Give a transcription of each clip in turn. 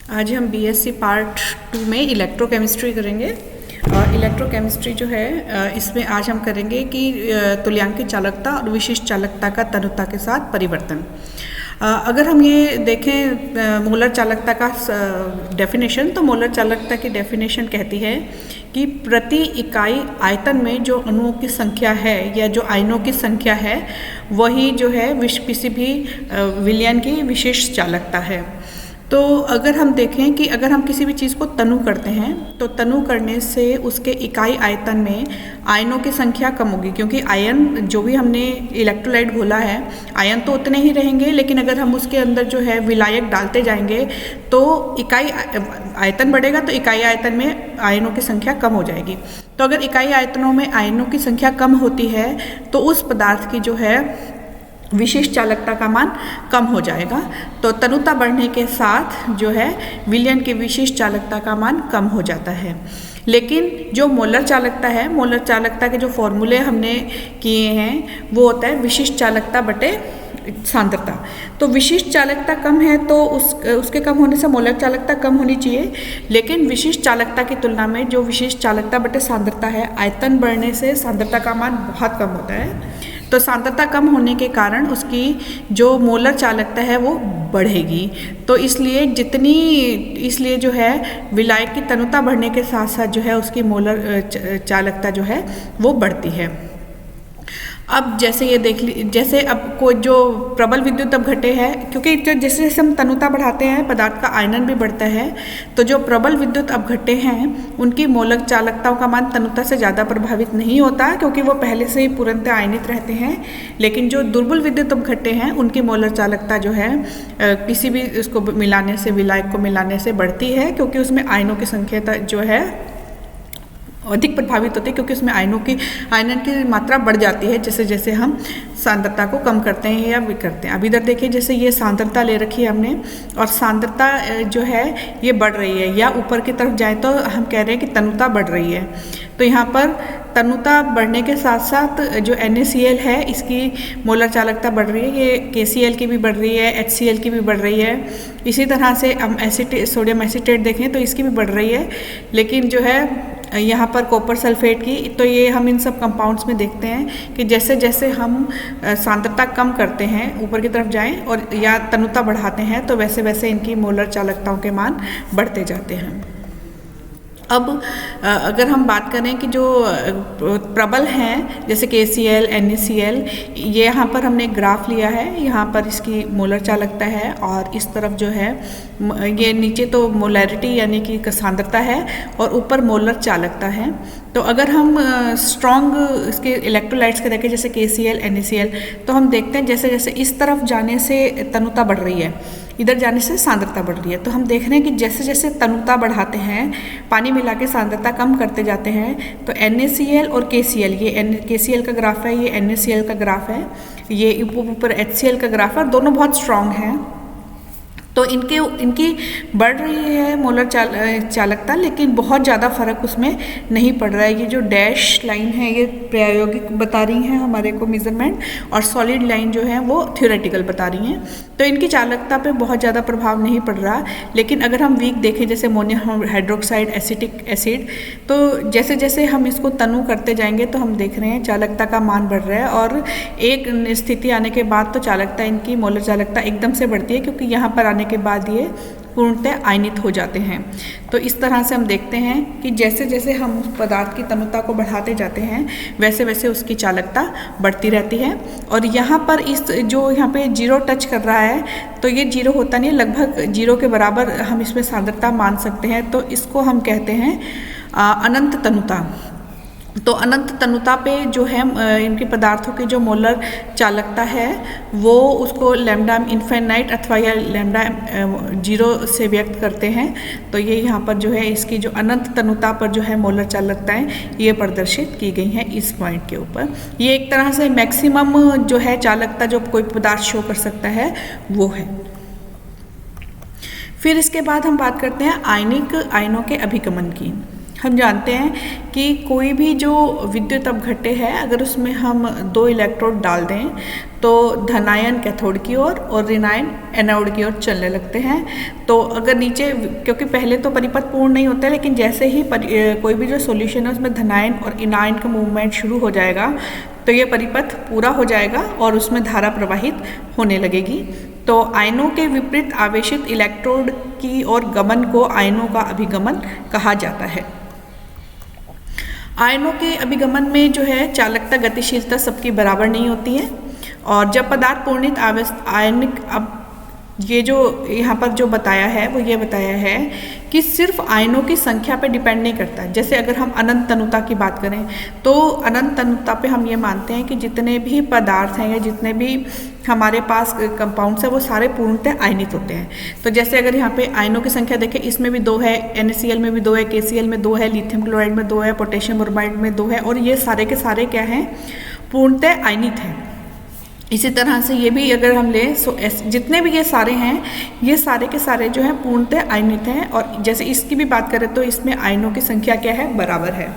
आज हम BSc part 2 में इलेक्ट्रोकेमिस्ट्री करेंगे। इलेक्ट्रोकेमिस्ट्री जो है इसमें आज हम करेंगे कि तुल्यांकी चालकता और विशिष्ट चालकता का तनुता के साथ परिवर्तन। अगर हम ये देखें मोलर चालकता का डेफिनेशन, तो मोलर चालकता की डेफिनेशन कहती है कि प्रति इकाई आयतन में जो अणुओं की संख्या है या जो आयनों की संख्या है वही जो है किसी भी विलयन की विशिष्ट चालकता है। तो अगर हम देखें कि अगर हम किसी भी चीज़ को तनु करते हैं तो तनु करने से उसके इकाई आयतन में आयनों की संख्या कम होगी, क्योंकि आयन जो भी हमने इलेक्ट्रोलाइट घोला है आयन तो उतने ही रहेंगे, लेकिन अगर हम उसके अंदर जो है विलायक डालते जाएंगे तो इकाई आयतन बढ़ेगा तो इकाई आयतन में आयनों की संख्या कम हो जाएगी। तो अगर इकाई आयतनों में आयनों की संख्या कम होती है तो उस पदार्थ की जो है विशिष्ट चालकता का मान कम हो जाएगा। तो तनुता बढ़ने के साथ जो है विलयन की विशिष्ट चालकता का मान कम हो जाता है। लेकिन जो मोलर चालकता है, मोलर चालकता के जो फॉर्मूले हमने किए हैं वो होता है विशिष्ट चालकता बटे सांद्रता। तो विशिष्ट चालकता कम है तो उसके कम होने से मोलर चालकता कम होनी चाहिए, लेकिन विशिष्ट चालकता की तुलना में जो विशिष्ट चालकता बटे सांद्रता है, आयतन बढ़ने से सांद्रता का मान बहुत कम होता है। तो सांद्रता कम होने के कारण उसकी जो मोलर चालकता है वो बढ़ेगी। तो इसलिए जो है विलायक की तनुता बढ़ने के साथ साथ जो है उसकी मोलर चालकता जो है वो बढ़ती है। अब जैसे ये देख ली, जैसे अब कोई जो प्रबल विद्युत अपघट्य है, क्योंकि जैसे जैसे हम तनुता बढ़ाते हैं पदार्थ का आयनन भी बढ़ता है, तो जो प्रबल विद्युत अपघट्य हैं उनकी मोलक चालकताओं का मान तनुता से ज़्यादा प्रभावित नहीं होता, क्योंकि वो पहले से ही पूर्णतः आयनित रहते हैं। लेकिन जो दुर्बल विद्युत अपघट्य हैं उनकी मोलर चालकता जो है किसी भी उसको मिलाने से, विलायक को मिलाने से बढ़ती है, क्योंकि उसमें आयनों की संख्या जो है अधिक प्रभावित होती है, क्योंकि उसमें आयनन की मात्रा बढ़ जाती है जैसे जैसे हम सांद्रता को कम करते हैं या करते हैं। अब इधर देखिए, जैसे ये सांद्रता ले रखी है हमने और सांद्रता जो है ये बढ़ रही है, या ऊपर की तरफ जाए तो हम कह रहे हैं कि तनुता बढ़ रही है। तो यहाँ पर तनुता बढ़ने के साथ साथ जो NaCl है इसकी मोलर चालकता बढ़ रही है, ये KCl की भी बढ़ रही है, HCl की भी बढ़ रही है। इसी तरह से हम सोडियम एसीटेट देखें तो इसकी भी बढ़ रही है। लेकिन जो है यहाँ पर कॉपर सल्फेट की, तो ये हम इन सब कंपाउंड्स में देखते हैं कि जैसे जैसे हम सांद्रता कम करते हैं, ऊपर की तरफ जाएं और या तनुता बढ़ाते हैं, तो वैसे वैसे इनकी मोलर चालकताओं के मान बढ़ते जाते हैं। अब अगर हम बात करें कि जो प्रबल हैं जैसे KCl, NaCl, ये यहाँ पर हमने एक ग्राफ लिया है, यहाँ पर इसकी मोलर चालकता है और इस तरफ जो है ये नीचे तो मोलैरिटी यानी कि सांद्रता है और ऊपर मोलर चालकता है। तो अगर हम स्ट्रॉन्ग इसके इलेक्ट्रोलाइट्स के देखें जैसे KCl, NaCl, तो हम देखते हैं जैसे जैसे इस तरफ जाने से तनुता बढ़ रही है, इधर जाने से सांद्रता बढ़ रही है। तो हम देख रहे हैं कि जैसे जैसे तनुता बढ़ाते हैं, पानी मिला के सांद्रता कम करते जाते हैं, तो NaCl और KCl, ये KCl का ग्राफ है, ये NaCl का ग्राफ है, ये ऊपर HCl का ग्राफ है, दोनों बहुत स्ट्रॉन्ग हैं। तो इनकी बढ़ रही है मोलर चालकता, लेकिन बहुत ज़्यादा फर्क उसमें नहीं पड़ रहा है। ये जो डैश लाइन है ये प्रायोगिक बता रही हैं हमारे को मेजरमेंट, और सॉलिड लाइन जो है वो थ्योरेटिकल बता रही हैं। तो इनकी चालकता पे बहुत ज़्यादा प्रभाव नहीं पड़ रहा। लेकिन अगर हम वीक देखें जैसे अमोनियम हाइड्रोक्साइड, एसिटिक एसिड, तो जैसे जैसे हम इसको तनु करते जाएंगे तो हम देख रहे हैं चालकता का मान बढ़ रहा है, और एक स्थिति आने के बाद तो चालकता, इनकी मोलर चालकता एकदम से बढ़ती है, क्योंकि यहाँ पर आने के बाद ये पूर्णतः आयनित हो जाते हैं। तो इस तरह से हम देखते हैं कि जैसे जैसे हम उस पदार्थ की तनुता को बढ़ाते जाते हैं वैसे वैसे उसकी चालकता बढ़ती रहती है। और यहाँ पर इस जो यहाँ पे जीरो टच कर रहा है, तो ये जीरो होता नहीं है, लगभग जीरो के बराबर हम इसमें सांद्रता मान सकते हैं। तो इसको हम कहते हैं अनंत तनुता। तो अनंत तनुता पे जो है इनके पदार्थों की जो मोलर चालकता है वो उसको लैम्डा इनफाइनाइट अथवा या लैम्डा जीरो से व्यक्त करते हैं। तो ये यहाँ पर जो है इसकी जो अनंत तनुता पर जो है मोलर चालकताएं ये प्रदर्शित की गई हैं इस पॉइंट के ऊपर। ये एक तरह से मैक्सिमम जो है चालकता जो कोई पदार्थ शो कर सकता है वो है। फिर इसके बाद हम बात करते हैं आयनिक आयनों के अभिगमन की। हम जानते हैं कि कोई भी जो विद्युत अपघट्य है, अगर उसमें हम 2 इलेक्ट्रोड डाल दें तो धनायन कैथोड की ओर और ऋणायन एनोड की ओर चलने लगते हैं। तो अगर नीचे, क्योंकि पहले तो परिपथ पूर्ण नहीं होता है, लेकिन जैसे ही कोई भी जो सॉल्यूशन है उसमें धनायन और इनायन का मूवमेंट शुरू हो जाएगा तो ये परिपथ पूरा हो जाएगा और उसमें धारा प्रवाहित होने लगेगी। तो आयनों के विपरीत आवेशित इलेक्ट्रोड की ओर गमन को आयनों का अभिगमन कहा जाता है। आयनों के अभिगमन में जो है चालकता गतिशीलता सबकी बराबर नहीं होती है, और जब पदार्थ पूर्णित आयनिक, अब ये जो यहाँ पर जो बताया है वो ये बताया है कि सिर्फ आयनों की संख्या पे डिपेंड नहीं करता। जैसे अगर हम अनंत तनुता की बात करें तो अनंत तनुता पे हम ये मानते हैं कि जितने भी पदार्थ हैं या जितने भी हमारे पास कंपाउंड्स हैं वो सारे पूर्णतः आयनित होते हैं। तो जैसे अगर यहाँ पे आयनों की संख्या देखें, इसमें भी 2 है, NaCl में भी 2 है, KCl में 2 है, लिथियम क्लोराइड में 2 है, पोटेशियम ब्रोमाइड में 2 है, और ये सारे के सारे क्या हैं, पूर्णतः आयनित हैं। इसी तरह से ये भी अगर हम लें सो जितने भी ये सारे हैं, ये सारे के सारे जो हैं पूर्णतः आयनित हैं। और जैसे इसकी भी बात करें तो इसमें आयनों की संख्या क्या है, बराबर है।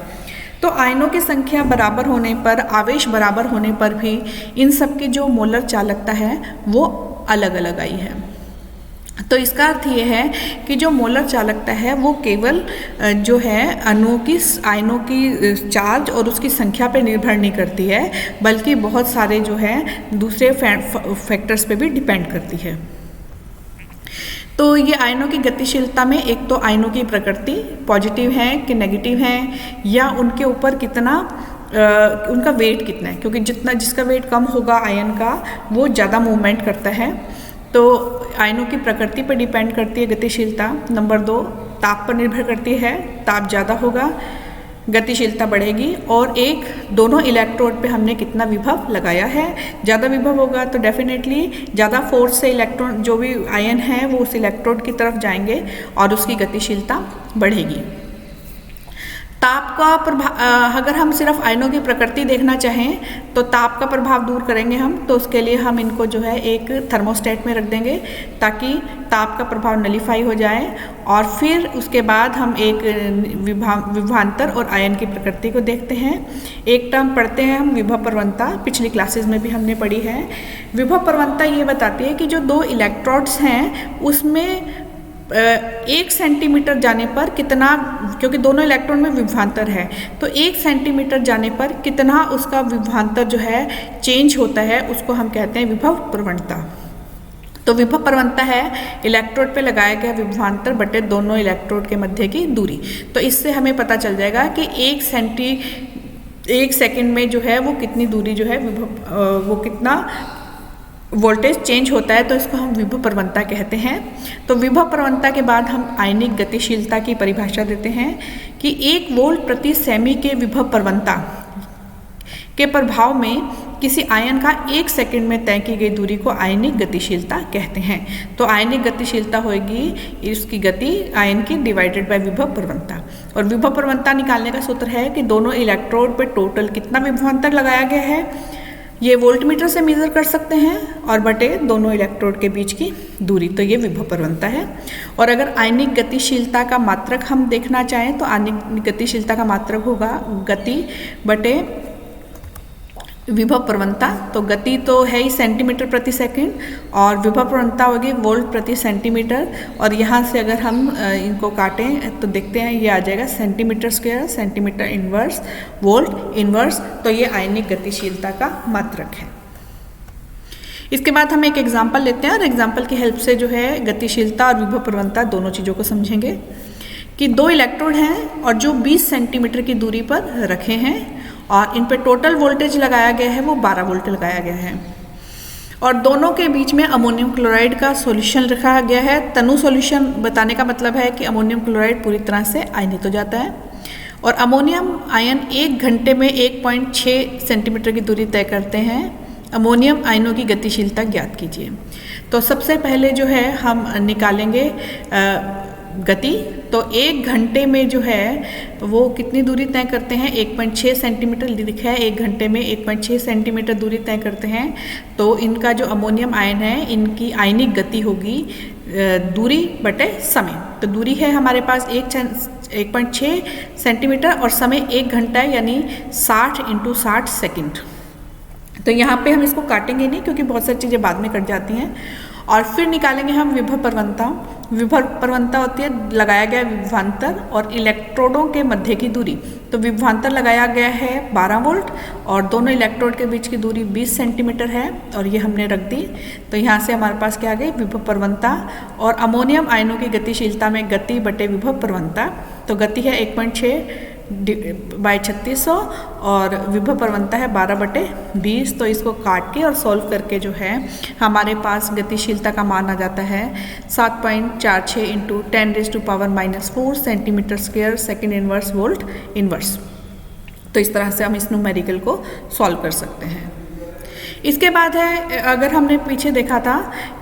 तो आयनों की संख्या बराबर होने पर, आवेश बराबर होने पर भी इन सब की जो मोलर चालकता है वो अलग अलग आई है। तो इसका अर्थ ये है कि जो मोलर चालकता है वो केवल जो है अणुओं की, आयनों की चार्ज और उसकी संख्या पे निर्भर नहीं करती है, बल्कि बहुत सारे जो है दूसरे फैक्टर्स पे भी डिपेंड करती है। तो ये आयनों की गतिशीलता में एक तो आयनों की प्रकृति पॉजिटिव है कि नेगेटिव है, या उनके ऊपर कितना उनका वेट कितना है, क्योंकि जिसका वेट कम होगा आयन का वो ज़्यादा मूवमेंट करता है। तो आयनों की प्रकृति पर डिपेंड करती है गतिशीलता। नंबर 2, ताप पर निर्भर करती है, ताप ज़्यादा होगा गतिशीलता बढ़ेगी। और एक, दोनों इलेक्ट्रोड पे हमने कितना विभव लगाया है, ज़्यादा विभव होगा तो डेफिनेटली ज़्यादा फोर्स से इलेक्ट्रॉन, जो भी आयन है वो उस इलेक्ट्रोड की तरफ जाएंगे और उसकी गतिशीलता बढ़ेगी। ताप का प्रभाव, अगर हम सिर्फ आयनों की प्रकृति देखना चाहें तो ताप का प्रभाव दूर करेंगे हम, तो उसके लिए हम इनको जो है एक थर्मोस्टेट में रख देंगे ताकि ताप का प्रभाव नलीफाई हो जाए। और फिर उसके बाद हम एक विभवांतर और आयन की प्रकृति को देखते हैं। एक टर्म पढ़ते हैं हम, विभव प्रवणता, पिछली क्लासेस में भी हमने पढ़ी है। विभव प्रवणता ये बताती है कि जो 2 इलेक्ट्रोड्स हैं उसमें 1 सेंटीमीटर जाने पर कितना, क्योंकि दोनों इलेक्ट्रॉन में विभवांतर है, तो 1 सेंटीमीटर जाने पर कितना उसका विभवांतर जो है चेंज होता है, उसको हम कहते हैं विभव प्रवणता। तो विभव प्रवणता है इलेक्ट्रोड पे लगाया गया विभवांतर बटे दोनों इलेक्ट्रोड के मध्य की दूरी। तो इससे हमें पता चल जाएगा कि 1 सेकेंड में जो है वो कितनी दूरी जो है वो कितना वोल्टेज चेंज होता है, तो इसको हम विभव प्रवणता कहते हैं। तो विभव प्रवणता के बाद हम आयनिक गतिशीलता की परिभाषा देते हैं कि 1 वोल्ट प्रति सेमी के विभव प्रवणता के प्रभाव में किसी आयन का 1 सेकंड में तय की गई दूरी को आयनिक गतिशीलता कहते हैं। तो आयनिक गतिशीलता होगी इसकी गति आयन की डिवाइडेड बाय विभव प्रवणता। और विभव प्रवणता निकालने का सूत्र है कि दोनों इलेक्ट्रोड पे टोटल कितना विभवांतर लगाया गया है, ये वोल्टमीटर से मेजर कर सकते हैं, और बटे दोनों इलेक्ट्रोड के बीच की दूरी, तो ये विभव प्रवणता है। और अगर आयनिक गतिशीलता का मात्रक हम देखना चाहें तो आयनिक गतिशीलता का मात्रक होगा गति बटे विभव प्रवणता। तो गति तो है ही सेंटीमीटर प्रति सेकंड और विभव प्रवणता होगी वोल्ट प्रति सेंटीमीटर। और यहाँ से अगर हम इनको काटें तो देखते हैं ये आ जाएगा centimetre square, centimetre inverse, volt inverse. तो ये आयनिक गतिशीलता का मात्रक है। इसके बाद हम एक एग्जाम्पल लेते हैं और एग्जाम्पल की हेल्प से जो है गतिशीलता और विभव प्रवणता दोनों चीज़ों को समझेंगे। कि 2 इलेक्ट्रोड हैं और जो 20 सेंटीमीटर की दूरी पर रखे हैं और इन पे टोटल वोल्टेज लगाया गया है वो 12 वोल्ट लगाया गया है, और दोनों के बीच में अमोनियम क्लोराइड का सॉल्यूशन रखा गया है। तनु सॉल्यूशन बताने का मतलब है कि अमोनियम क्लोराइड पूरी तरह से आयनित हो जाता है, और अमोनियम आयन 1 घंटे में 1.6 सेंटीमीटर की दूरी तय करते हैं। अमोनियम आयनों की गतिशीलता ज्ञात कीजिए। तो सबसे पहले जो है हम निकालेंगे गति, तो 1 घंटे में जो है वो कितनी दूरी तय करते हैं, 1.6 सेंटीमीटर लिखा है, 1 घंटे में 1.6 सेंटीमीटर दूरी तय करते हैं। तो इनका जो अमोनियम आयन है इनकी आयनिक गति होगी दूरी बटे समय। तो दूरी है हमारे पास 1.6 सेंटीमीटर और समय 1 घंटा यानी 60 × 60 सेकेंड। तो यहाँ पे हम इसको काटेंगे नहीं क्योंकि बहुत सारी चीज़ें बाद में कट जाती हैं। और फिर निकालेंगे हम विभव प्रवणता। विभव प्रवणता होती है लगाया गया विभवांतर और इलेक्ट्रोडों के मध्य की दूरी। तो विभवांतर लगाया गया है 12 वोल्ट और दोनों इलेक्ट्रोड के बीच की दूरी 20 सेंटीमीटर है और ये हमने रख दी। तो यहाँ से हमारे पास क्या आ गई, विभव प्रवणता और अमोनियम आयनों की गतिशीलता में गति बटे विभव प्रवणता। तो गति है 1.6 बाय 3600 और विभव प्रवणता है 12/20। तो इसको काट के और सॉल्व करके जो है हमारे पास गतिशीलता का मान आ जाता है 7.46 × 10⁻⁻⁴ centimetre square second inverse volt inverse. तो इस तरह से हम इस न्यूमेरिकल को सॉल्व कर सकते हैं। इसके बाद है, अगर हमने पीछे देखा था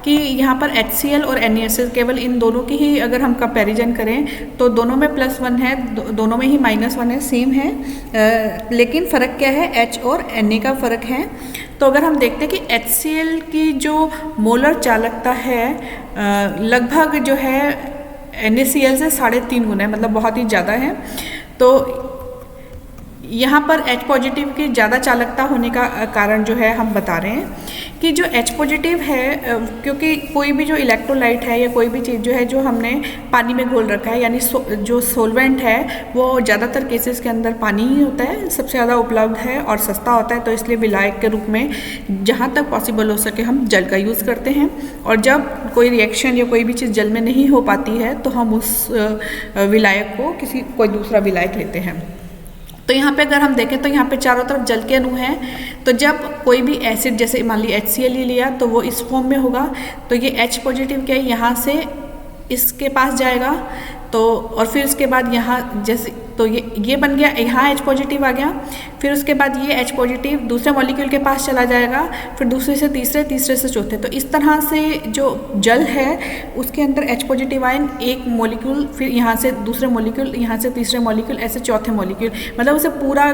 कि यहाँ पर HCl और NaCl केवल इन दोनों की ही अगर हम कंपैरिजन करें तो दोनों में +1 है, दोनों में ही -1 है, सेम है। लेकिन फ़र्क क्या है, H और Na का फ़र्क है। तो अगर हम देखते हैं कि HCl की जो मोलर चालकता है लगभग जो है NaCl से 3.5 गुना है, मतलब बहुत ही ज़्यादा है। तो यहाँ पर H पॉजिटिव की ज़्यादा चालकता होने का कारण जो है हम बता रहे हैं कि जो H पॉजिटिव है, क्योंकि कोई भी जो इलेक्ट्रोलाइट है या कोई भी चीज़ जो है जो हमने पानी में घोल रखा है, यानी जो सोलवेंट है वो ज़्यादातर केसेस के अंदर पानी ही होता है, सबसे ज़्यादा उपलब्ध है और सस्ता होता है। तो इसलिए विलायक के रूप में जहाँ तक पॉसिबल हो सके हम जल का यूज़ करते हैं। और जब कोई रिएक्शन या कोई भी चीज़ जल में नहीं हो पाती है तो हम उस विलायक को कोई दूसरा विलायक लेते हैं। तो यहाँ पे अगर हम देखें तो यहाँ पे चारों तरफ जल के अणु हैं। तो जब कोई भी एसिड, जैसे मान ली HCl ही लिया, तो वो इस फॉर्म में होगा। तो ये H पॉजिटिव क्या है, यहाँ से इसके पास जाएगा। तो और फिर उसके बाद यहाँ जैसे तो ये बन गया, यहाँ H पॉजिटिव आ गया। फिर उसके बाद ये H पॉजिटिव दूसरे मॉलिक्यूल के पास चला जाएगा, फिर दूसरे से तीसरे, तीसरे से चौथे। तो इस तरह से जो जल है उसके अंदर H पॉजिटिव आयन एक मॉलिक्यूल, फिर यहाँ से दूसरे मॉलिक्यूल, यहाँ से तीसरे मॉलिक्यूल, ऐसे चौथे मॉलिक्यूल, मतलब उसे पूरा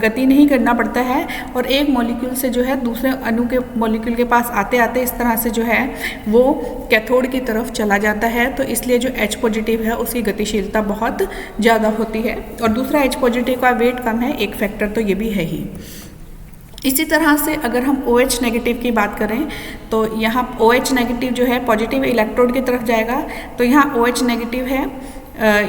गति नहीं करना पड़ता है और एक मॉलिक्यूल से जो है दूसरे अणु के मॉलिक्यूल के पास आते आते इस तरह से जो है वो कैथोड की तरफ चला जाता है। तो इसलिए जो H पॉजिटिव है उसकी गतिशीलता बहुत ज़्यादा होती है और दूसरा H पॉजिटिव का वेट कम है, एक फैक्टर तो ये भी है ही। इसी तरह से अगर हम OH नेगेटिव की बात करें तो यहाँ OH नेगेटिव जो है पॉजिटिव इलेक्ट्रोड की तरफ जाएगा। तो यहाँ OH नेगेटिव है,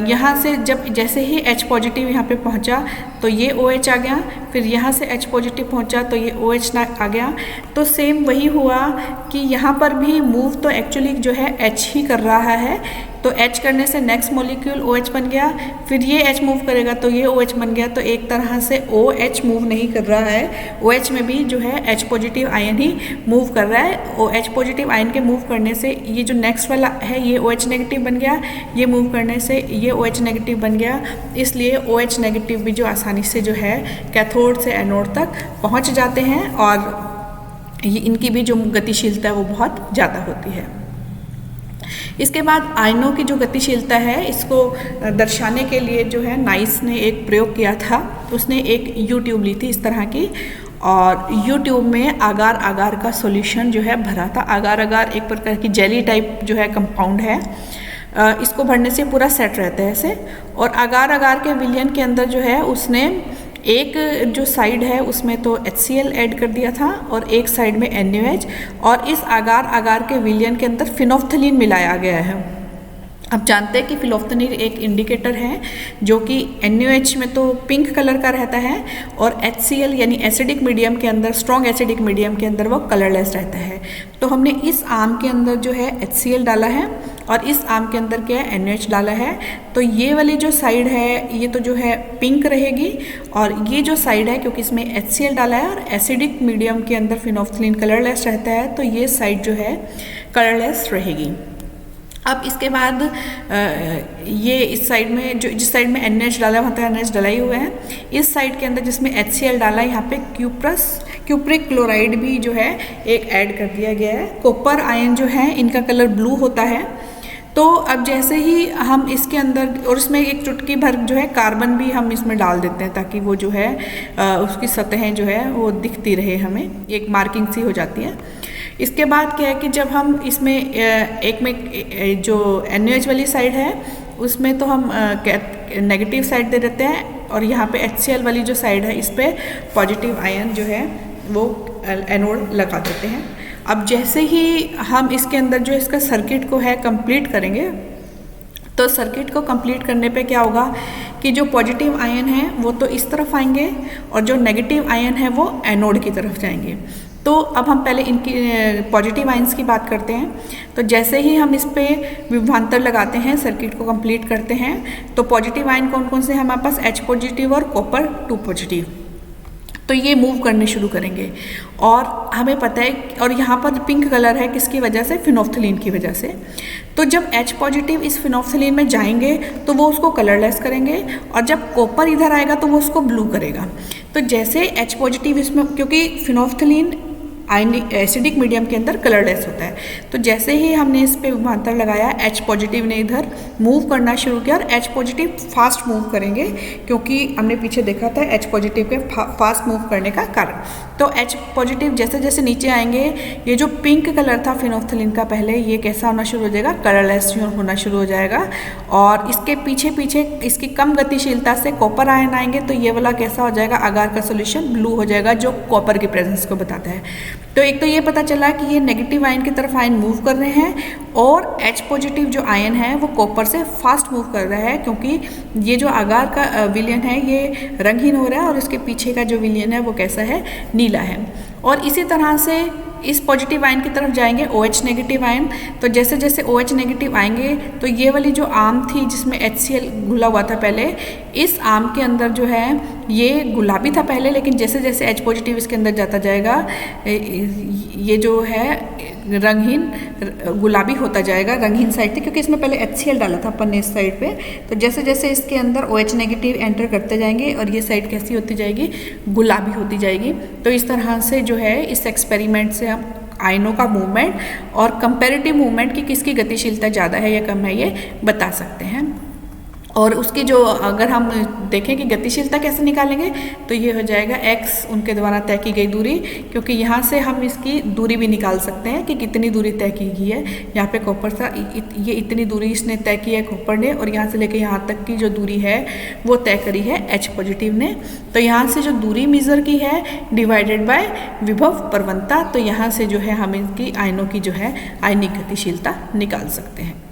यहाँ से जैसे ही H पॉजिटिव यहाँ पे पहुँचा तो ये OH आ गया, फिर यहाँ से H पॉजिटिव पहुँचा तो ये OH आ गया। तो सेम वही हुआ कि यहाँ पर भी मूव तो एक्चुअली जो है H ही कर रहा है। तो H करने से नेक्स्ट मॉलिक्यूल OH बन गया, फिर ये H मूव करेगा तो ये OH बन गया। तो एक तरह से OH मूव नहीं कर रहा है, OH में भी जो है H पॉजिटिव आयन ही मूव कर रहा है। OH पॉजिटिव आयन के मूव करने से ये जो नेक्स्ट वाला है ये OH नेगेटिव बन गया, ये मूव करने से ये OH नेगेटिव बन गया। इसलिए OH नेगेटिव भी जो आसानी से जो है कैथोड से एनोड तक पहुँच जाते हैं और इनकी भी जो गतिशीलता है वो बहुत ज़्यादा होती है। इसके बाद आयनों की जो गतिशीलता है इसको दर्शाने के लिए जो है नाइस ने एक प्रयोग किया था। उसने एक यू ट्यूब ली थी इस तरह की और यू ट्यूब में आगार आगार का सॉल्यूशन जो है भरा था। आगार आगार एक प्रकार की जेली टाइप जो है कंपाउंड है, इसको भरने से पूरा सेट रहता है ऐसे। और आगार आगार के विलयन के अंदर जो है उसने एक जो साइड है उसमें तो HCl ऐड कर दिया था और एक साइड में NaOH, और इस आगार आगार के विलयन के अंदर फिनोफ्थलीन मिलाया गया है। अब जानते हैं कि फिनोफ्थलीन एक इंडिकेटर है जो कि NaOH में तो पिंक कलर का रहता है और HCl यानी एसिडिक मीडियम के अंदर, स्ट्रॉन्ग एसिडिक मीडियम के अंदर वो कलरलेस रहता है। तो हमने इस आम के अंदर जो है HCl डाला है और इस आम के अंदर क्या है NaOH डाला है। तो ये वाली जो साइड है ये तो जो है पिंक रहेगी और ये जो साइड है क्योंकि इसमें HCl डाला है और एसिडिक मीडियम के अंदर फिनोफ्थलीन कलरलेस रहता है तो ये साइड जो है कलरलेस रहेगी। अब इसके बाद ये इस साइड में जो जिस साइड में NaOH डाला हुआ था, NaOH डला ही हुआ है। इस साइड के अंदर जिसमें HCl डाला है यहाँ पे क्यूप्रिक क्लोराइड भी जो है एक ऐड कर दिया गया है। कॉपर आयन जो है इनका कलर ब्लू होता है। तो अब जैसे ही हम इसके अंदर, और इसमें एक चुटकी भर जो है कार्बन भी हम इसमें डाल देते हैं ताकि वो जो है उसकी सतहें जो है वो दिखती रहे, हमें एक मार्किंग सी हो जाती है। इसके बाद क्या है कि जब हम इसमें एक में जो NaOH वाली साइड है उसमें तो हम नेगेटिव साइड दे देते हैं, और यहाँ पे HCl वाली जो साइड है इस पर पॉजिटिव आयन जो है वो एनोड लगा देते हैं। अब जैसे ही हम इसके अंदर जो इसका सर्किट को है कंप्लीट करेंगे, तो सर्किट को कंप्लीट करने पे क्या होगा कि जो पॉजिटिव आयन है वो तो इस तरफ आएंगे और जो नेगेटिव आयन है वो एनोड की तरफ जाएंगे। तो अब हम पहले इनकी पॉजिटिव आयंस की बात करते हैं। तो जैसे ही हम इस पे विभवांतर लगाते हैं, सर्किट को कंप्लीट करते हैं, तो पॉजिटिव आयन कौन कौन से हैं हमारे पास, H पॉजिटिव और कॉपर 2 पॉजिटिव। तो ये मूव करने शुरू करेंगे, और हमें पता है, और यहाँ पर पिंक कलर है किसकी वजह से, फिनोल्फ्थलीन की वजह से। तो जब H पॉजिटिव इस फिनोल्फ्थलीन में जाएंगे तो वो उसको कलरलेस करेंगे, और जब कॉपर इधर आएगा तो वो उसको ब्लू करेगा। तो जैसे H पॉजिटिव इसमें, क्योंकि फिनोल्फ्थलीन एसिडिक मीडियम के अंदर कलरलेस होता है, तो जैसे ही हमने इस पे विभवांतर लगाया, H पॉजिटिव ने इधर मूव करना शुरू किया, और H पॉजिटिव फास्ट मूव करेंगे, क्योंकि हमने पीछे देखा था H पॉजिटिव के फास्ट मूव करने का कारण। तो H पॉजिटिव जैसे जैसे नीचे आएंगे, ये जो पिंक कलर था फिनोल्फ्थलीन का पहले, ये कैसा होना शुरू हो जाएगा, कलरलेस होना शुरू हो जाएगा। और इसके पीछे पीछे इसकी कम गतिशीलता से कॉपर आयन आएंगे, तो ये वाला कैसा हो जाएगा, अगार का सोल्यूशन ब्लू हो जाएगा, जो कॉपर की प्रेजेंस को बताता है। तो एक तो ये पता चला कि ये नेगेटिव आयन की तरफ आयन मूव कर रहे हैं, और H पॉजिटिव जो आयन है वो कॉपर से फास्ट मूव कर रहा है, क्योंकि ये जो आगार का विलयन है ये रंगहीन हो रहा है, और इसके पीछे का जो विलयन है वो कैसा है, नीला है। और इसी तरह से इस पॉजिटिव आयन की तरफ जाएंगे OH नेगेटिव आयन। तो जैसे जैसे OH नेगेटिव आएंगे, तो ये वाली जो आम थी जिसमें HCl घुला हुआ था पहले, इस आम के अंदर जो है ये गुलाबी था पहले, लेकिन जैसे जैसे H पॉजिटिव इसके अंदर जाता जाएगा, ये जो है रंगहीन गुलाबी होता जाएगा, रंगहीन साइड थी, क्योंकि इसमें पहले HCl डाला था अपन ने इस साइड पे। तो जैसे जैसे इसके अंदर OH नेगेटिव एंटर करते जाएंगे, और ये साइड कैसी होती जाएगी, गुलाबी होती जाएगी। तो इस तरह से जो है इस एक्सपेरिमेंट से हम आयनों का मूवमेंट और कंपैरेटिव मूवमेंट की किसकी गतिशीलता ज़्यादा है या कम है ये बता सकते हैं। और उसकी जो अगर हम देखें कि गतिशीलता कैसे निकालेंगे, तो ये हो जाएगा x उनके द्वारा तय की गई दूरी, क्योंकि यहाँ से हम इसकी दूरी भी निकाल सकते हैं कि कितनी दूरी तय की गई है। यहाँ पे कॉपर था, ये इतनी दूरी इसने तय की है कॉपर ने, और यहाँ से लेकर यहाँ तक की जो दूरी है वो तय करी है H पॉजिटिव ने। तो यहाँ से जो दूरी मेज़र की है डिवाइडेड बाय विभव प्रवणता, तो यहाँ से जो है हम इनकी आयनों की जो है आयनिक गतिशीलता निकाल सकते हैं।